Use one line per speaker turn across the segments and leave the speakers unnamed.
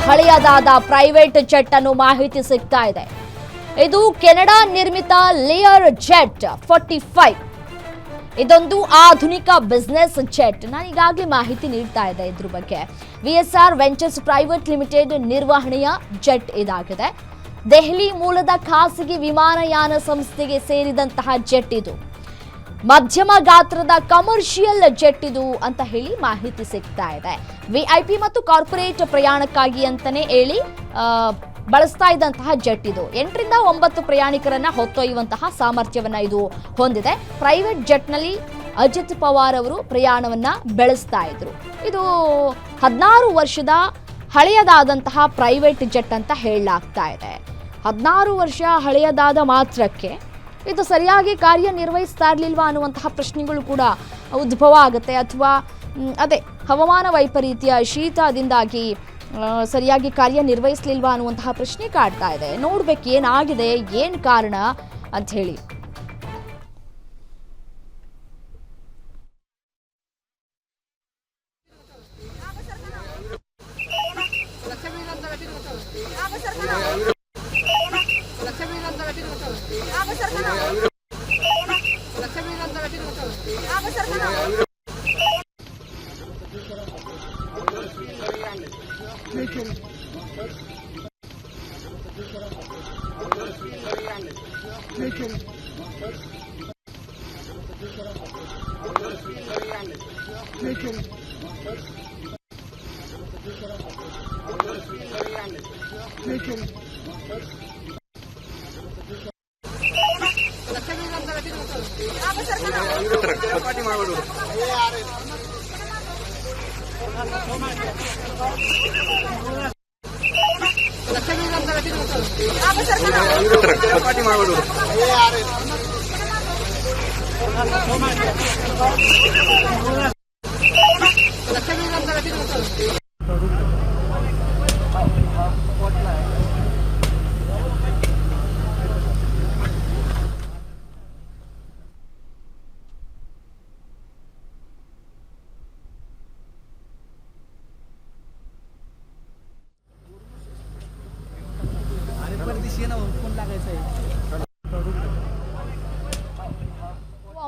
ಹಳೆಯದಾದ private jet ಅನ್ನು ಮಾಹಿತಿ ಸಿಗ್ತಾ ಇದೆ. ಇದು ಕೆನಡಾ ನಿರ್ಮಿತ ಲಿಯರ್ ಜೆಟ್ 45. ಇದೊಂದು ಆಧುನಿಕ ಬಿಸ್ನೆಸ್ ಜೆಟ್. ನಾನು ಈಗಾಗಲೇ ಮಾಹಿತಿ ನೀಡ್ತಾ ಇದ್ದೆ ಇದ್ರ ಬಗ್ಗೆ. VSR ವೆಂಚರ್ಸ್ ಪ್ರೈವೇಟ್ ಲಿಮಿಟೆಡ್ ನಿರ್ವಹಣೆಯ ಜೆಟ್ ಇದಾಗಿದೆ. ದೆಹಲಿ ಮೂಲದ ಖಾಸಗಿ ವಿಮಾನಯಾನ ಸಂಸ್ಥೆಗೆ ಸೇರಿದಂತಹ ಜೆಟ್ ಇದು. ಮಧ್ಯಮ ಗಾತ್ರದ ಕಮರ್ಷಿಯಲ್ ಜೆಟ್ ಇದು ಅಂತ ಹೇಳಿ ಮಾಹಿತಿ ಸಿಗ್ತಾ ಇದೆ. VIP ಮತ್ತು ಕಾರ್ಪೊರೇಟ್ ಪ್ರಯಾಣಕ್ಕಾಗಿ ಅಂತಾನೆ ಹೇಳಿ ಬಳಸ್ತಾ ಇದ್ದಂತಹ ಜೆಟ್ ಇದು. 8 ರಿಂದ 9 ಪ್ರಯಾಣಿಕರನ್ನ ಹೊತ್ತೊಯ್ಯುವಂತಹ ಸಾಮರ್ಥ್ಯವನ್ನ ಇದು ಹೊಂದಿದೆ. ಪ್ರೈವೇಟ್ ಜೆಟ್ನಲ್ಲಿ ಅಜಿತ್ ಪವಾರ್ ಅವರು ಪ್ರಯಾಣವನ್ನ ಬೆಳೆಸ್ತಾ ಇದ್ರು. ಇದು 16 ವರ್ಷದ ಹಳೆಯದಾದಂತಹ ಪ್ರೈವೇಟ್ ಜೆಟ್ ಅಂತ ಹೇಳಲಾಗ್ತಾ ಇದೆ. 16 ವರ್ಷ ಹಳೆಯದಾದ ಮಾತ್ರಕ್ಕೆ ಇದು ಸರಿಯಾಗಿ ಕಾರ್ಯನಿರ್ವಹಿಸ್ತಾ ಇರಲಿಲ್ವಾ ಅನ್ನುವಂತಹ ಪ್ರಶ್ನೆಗಳು ಕೂಡ ಉದ್ಭವ ಆಗುತ್ತೆ. ಅಥವಾ ಅದೇ ಹವಾಮಾನ ವೈಪರೀತ್ಯ, ಶೀತದಿಂದಾಗಿ ಸರಿಯಾಗಿ ಕಾರ್ಯನಿರ್ವಹಿಸಲಿಲ್ವಾ ಅನ್ನುವಂತಹ ಪ್ರಶ್ನೆ ಕಾಡ್ತಾ ಇದೆ. ನೋಡ್ಬೇಕು ಏನಾಗಿದೆ, ಏನು ಕಾರಣ ಅಂತ ಹೇಳಿ.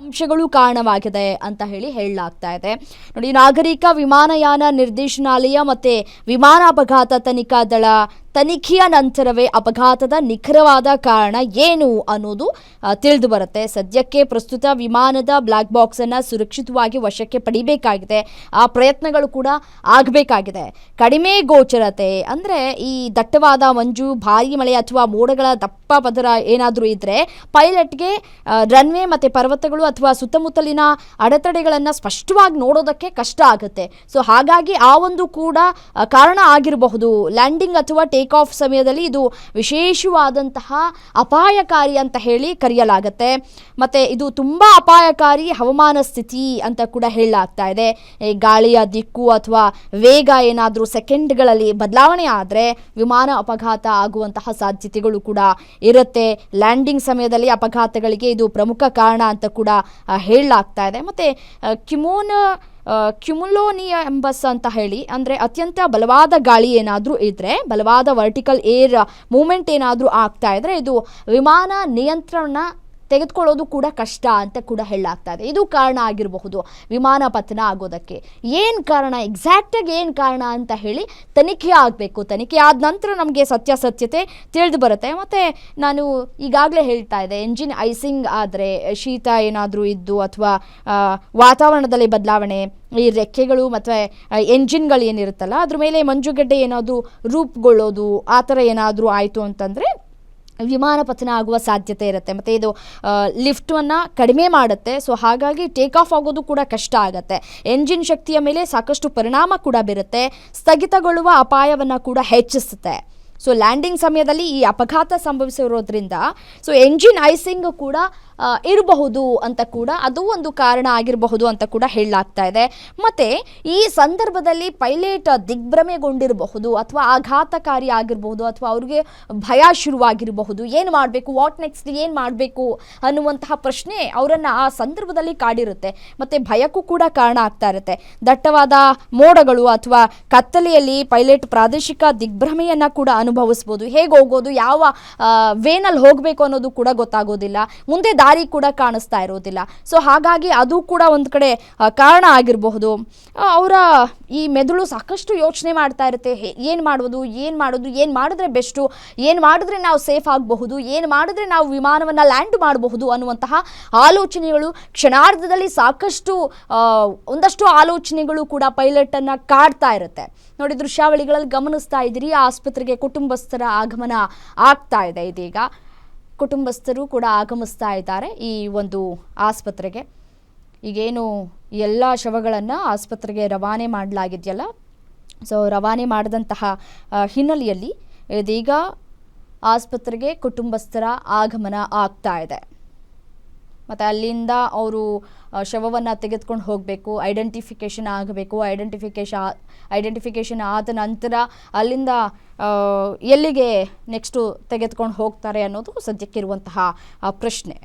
ಅಂಶಗಳು ಕಾರಣವಾಗಿದೆ ಅಂತ ಹೇಳಲಾಗ್ತಾ ಇದೆ. ನೋಡಿ, ನಾಗರಿಕ ವಿಮಾನಯಾನ ನಿರ್ದೇಶನಾಲಯ ಮತ್ತೆ ವಿಮಾನ ಅಪಘಾತ ತನಿಖಾ ದಳ ತನಿಖೆಯ ನಂತರವೇ ಅಪಘಾತದ ನಿಖರವಾದ ಕಾರಣ ಏನು ಅನ್ನೋದು ತಿಳಿದು ಬರುತ್ತೆ. ಸದ್ಯಕ್ಕೆ ಪ್ರಸ್ತುತ ವಿಮಾನದ ಬ್ಲ್ಯಾಕ್ ಬಾಕ್ಸ್ ಅನ್ನ ಸುರಕ್ಷಿತವಾಗಿ ವಶಕ್ಕೆ ಪಡಿಬೇಕಾಗಿದೆ. ಆ ಪ್ರಯತ್ನಗಳು ಕೂಡ ಆಗಬೇಕಾಗಿದೆ. ಕಡಿಮೆ ಗೋಚರತೆ ಅಂದ್ರೆ ಈ ದಟ್ಟವಾದ ಮಂಜು, ಭಾರೀ ಮಳೆ ಅಥವಾ ಮೋಡಗಳ ದಪ್ಪ ಪದರ ಏನಾದರೂ ಇದ್ರೆ ಪೈಲಟ್ಗೆ ರನ್ವೇ ಮತ್ತೆ ಪರ್ವತಗಳು ಅಥವಾ ಸುತ್ತಮುತ್ತಲಿನ ಅಡೆತಡೆಗಳನ್ನು ಸ್ಪಷ್ಟವಾಗಿ ನೋಡೋದಕ್ಕೆ ಕಷ್ಟ ಆಗುತ್ತೆ. ಸೊ ಹಾಗಾಗಿ ಆ ಒಂದು ಕೂಡ ಕಾರಣ ಆಗಿರಬಹುದು. ಲ್ಯಾಂಡಿಂಗ್ ಅಥವಾ ಟೇಕ್ ಆಫ್ ಸಮಯದಲ್ಲಿ ಇದು ವಿಶೇಷವಾದಂತಹ ಅಪಾಯಕಾರಿ ಅಂತ ಹೇಳಿ ಕರೆಯಲಾಗುತ್ತೆ. ಮತ್ತೆ ಇದು ತುಂಬಾ ಅಪಾಯಕಾರಿ ಹವಾಮಾನ ಸ್ಥಿತಿ ಅಂತ ಕೂಡ ಹೇಳಲಾಗ್ತಾ ಇದೆ. ಗಾಳಿಯ ದಿಕ್ಕು ಅಥವಾ ವೇಗ ಏನಾದರೂ ಸೆಕೆಂಡ್ಗಳಲ್ಲಿ ಬದಲಾವಣೆ ಆದರೆ ವಿಮಾನ ಅಪಘಾತ ಆಗುವಂತಹ ಸಾಧ್ಯತೆಗಳು ಕೂಡ ಇರುತ್ತೆ. ಲ್ಯಾಂಡಿಂಗ್ ಸಮಯದಲ್ಲಿ ಅಪಘಾತಗಳಿಗೆ ಇದು ಪ್ರಮುಖ ಕಾರಣ ಅಂತ ಕೂಡ ಹೇಳಲಾಗ್ತಾ ಇದೆ. ಮತ್ತೆ ಕ್ಯುಮುಲೋನಿಯಂಬಸ್ ಅಂತ ಹೇಳಿ ಅಂದರೆ ಅತ್ಯಂತ ಬಲವಾದ ಗಾಳಿ ಏನಾದರೂ ಇದ್ದರೆ, ಬಲವಾದ ವರ್ಟಿಕಲ್ ಏರ್ ಮೂವ್ಮೆಂಟ್ ಏನಾದರೂ ಆಗ್ತಾ ಇದ್ರೆ ಇದು ವಿಮಾನ ನಿಯಂತ್ರಣ ತೆಗೆದುಕೊಳ್ಳೋದು ಕೂಡ ಕಷ್ಟ ಅಂತ ಕೂಡ ಹೇಳಲಾಗ್ತಾ ಇದೆ. ಇದು ಕಾರಣ ಆಗಿರಬಹುದು ವಿಮಾನ ಪತನ ಆಗೋದಕ್ಕೆ. ಏನು ಕಾರಣ, ಎಕ್ಸಾಕ್ಟಾಗಿ ಏನು ಕಾರಣ ಅಂತ ಹೇಳಿ ತನಿಖೆ ಆಗಬೇಕು. ತನಿಖೆ ಆದ ನಂತರ ನಮಗೆ ಸತ್ಯಾಸತ್ಯತೆ ತಿಳಿದು ಬರುತ್ತೆ. ಮತ್ತು ನಾನು ಈಗಾಗಲೇ ಹೇಳ್ತಾ ಇದ್ದೆ, ಎಂಜಿನ್ ಐಸಿಂಗ್ ಆದರೆ, ಶೀತ ಏನಾದರೂ ಇದ್ದು ಅಥವಾ ವಾತಾವರಣದಲ್ಲಿ ಬದಲಾವಣೆ, ಈ ರೆಕ್ಕೆಗಳು ಮತ್ತು ಎಂಜಿನ್ಗಳು ಏನಿರುತ್ತಲ್ಲ ಅದ್ರ ಮೇಲೆ ಮಂಜುಗಡ್ಡೆ ಏನಾದರೂ ರೂಪುಗೊಳ್ಳೋದು, ಆ ಥರ ಏನಾದರೂ ಆಯಿತು ಅಂತಂದರೆ ವಿಮಾನ ಪತನ ಆಗುವ ಸಾಧ್ಯತೆ ಇರುತ್ತೆ. ಮತ್ತು ಇದು ಲಿಫ್ಟನ್ನು ಕಡಿಮೆ ಮಾಡುತ್ತೆ. ಸೊ ಹಾಗಾಗಿ ಟೇಕ್ ಆಫ್ ಆಗೋದು ಕೂಡ ಕಷ್ಟ ಆಗುತ್ತೆ. ಎಂಜಿನ್ ಶಕ್ತಿಯ ಮೇಲೆ ಸಾಕಷ್ಟು ಪರಿಣಾಮ ಕೂಡ ಬೀರುತ್ತೆ. ಸ್ಥಗಿತಗೊಳ್ಳುವ ಅಪಾಯವನ್ನು ಕೂಡ ಹೆಚ್ಚಿಸುತ್ತೆ. ಸೊ ಲ್ಯಾಂಡಿಂಗ್ ಸಮಯದಲ್ಲಿ ಈ ಅಪಘಾತ ಸಂಭವಿಸಿರೋದ್ರಿಂದ ಸೊ ಎಂಜಿನ್ ಐಸಿಂಗ್ ಕೂಡ ಇರಬಹುದು ಅಂತ ಕೂಡ ಅದು ಒಂದು ಕಾರಣ ಆಗಿರಬಹುದು ಅಂತ ಕೂಡ ಹೇಳಲಾಗ್ತಾ ಇದೆ. ಮತ್ತೆ ಈ ಸಂದರ್ಭದಲ್ಲಿ ಪೈಲಟ್ ದಿಗ್ಭ್ರಮೆಗೊಂಡಿರಬಹುದು ಅಥವಾ ಆಘಾತಕಾರಿ ಆಗಿರಬಹುದು ಅಥವಾ ಅವ್ರಿಗೆ ಭಯ ಶುರುವಾಗಿರಬಹುದು. ಏನು ಮಾಡಬೇಕು, ವಾಟ್ ನೆಕ್ಸ್ಟ್, ಏನು ಮಾಡಬೇಕು ಅನ್ನುವಂತಹ ಪ್ರಶ್ನೆ ಅವರನ್ನು ಆ ಸಂದರ್ಭದಲ್ಲಿ ಕಾಡಿರುತ್ತೆ. ಮತ್ತು ಭಯಕ್ಕೂ ಕೂಡ ಕಾರಣ ಆಗ್ತಾ ಇರುತ್ತೆ. ದಟ್ಟವಾದ ಮೋಡಗಳು ಅಥವಾ ಕತ್ತಲೆಯಲ್ಲಿ ಪೈಲಟ್ ಪ್ರಾದೇಶಿಕ ದಿಗ್ಭ್ರಮೆಯನ್ನು ಕೂಡ ಅನುಭವಿಸ್ಬೋದು. ಹೇಗೆ ಹೋಗೋದು, ಯಾವ ವೇನಲ್ಲಿ ಹೋಗಬೇಕು ಅನ್ನೋದು ಕೂಡ ಗೊತ್ತಾಗೋದಿಲ್ಲ, ಮುಂದೆ ದಾರಿ ಕೂಡ ಕಾಣಿಸ್ತಾ ಇರೋದಿಲ್ಲ. ಸೊ ಹಾಗಾಗಿ ಅದು ಕೂಡ ಒಂದು ಕಡೆ ಕಾರಣ ಆಗಿರಬಹುದು. ಅವರ ಈ ಮೆದುಳು ಸಾಕಷ್ಟು ಯೋಚನೆ ಮಾಡ್ತಾ ಇರುತ್ತೆ. ಏನು ಮಾಡೋದು, ಏನು ಮಾಡಿದ್ರೆ ಬೆಸ್ಟು, ಏನು ಮಾಡಿದ್ರೆ ನಾವು ಸೇಫ್ ಆಗಬಹುದು, ಏನು ಮಾಡಿದ್ರೆ ನಾವು ವಿಮಾನವನ್ನು ಲ್ಯಾಂಡ್ ಮಾಡಬಹುದು ಅನ್ನುವಂತಹ ಆಲೋಚನೆಗಳು ಕ್ಷಣಾರ್ಧದಲ್ಲಿ ಸಾಕಷ್ಟು ಒಂದಷ್ಟು ಆಲೋಚನೆಗಳು ಕೂಡ ಪೈಲಟನ್ನು ಕಾಡ್ತಾ ಇರುತ್ತೆ. ನೋಡಿ, ದೃಶ್ಯಾವಳಿಗಳಲ್ಲಿ ಗಮನಿಸ್ತಾ ಇದ್ದೀರಿ, ಆಸ್ಪತ್ರೆಗೆ ಕುಟುಂಬಸ್ಥರ ಆಗಮನ ಆಗ್ತಾ ಇದೆ. ಇದೀಗ ಕುಟುಂಬಸ್ಥರು ಕೂಡ ಆಗಮಿಸ್ತಾ ಇದ್ದಾರೆ ಈ ಒಂದು ಆಸ್ಪತ್ರೆಗೆ. ಈಗೇನು ಎಲ್ಲ ಶವಗಳನ್ನು ಆಸ್ಪತ್ರೆಗೆ ರವಾನೆ ಮಾಡಲಾಗಿದೆಯಲ್ಲ, ಸೊ ರವಾನೆ ಮಾಡಿದಂತಹ ಹಿನ್ನೆಲೆಯಲ್ಲಿ ಇದೀಗ ಆಸ್ಪತ್ರೆಗೆ ಕುಟುಂಬಸ್ಥರ ಆಗಮನ ಆಗ್ತಾ ಇದೆ. ಮತ್ತು ಅಲ್ಲಿಂದ ಅವರು ಶವವನ್ನು ತೆಗೆದುಕೊಂಡು ಹೋಗಬೇಕು, ಐಡೆಂಟಿಫಿಕೇಷನ್ ಆಗಬೇಕು. ಐಡೆಂಟಿಫಿಕೇಷನ್ ಆದ ನಂತರ ಅಲ್ಲಿಂದ ಎಲ್ಲಿಗೆ ನೆಕ್ಸ್ಟು ತೆಗೆದುಕೊಂಡು ಹೋಗ್ತಾರೆ ಅನ್ನೋದು ಸದ್ಯಕ್ಕಿರುವಂತಹ ಪ್ರಶ್ನೆ.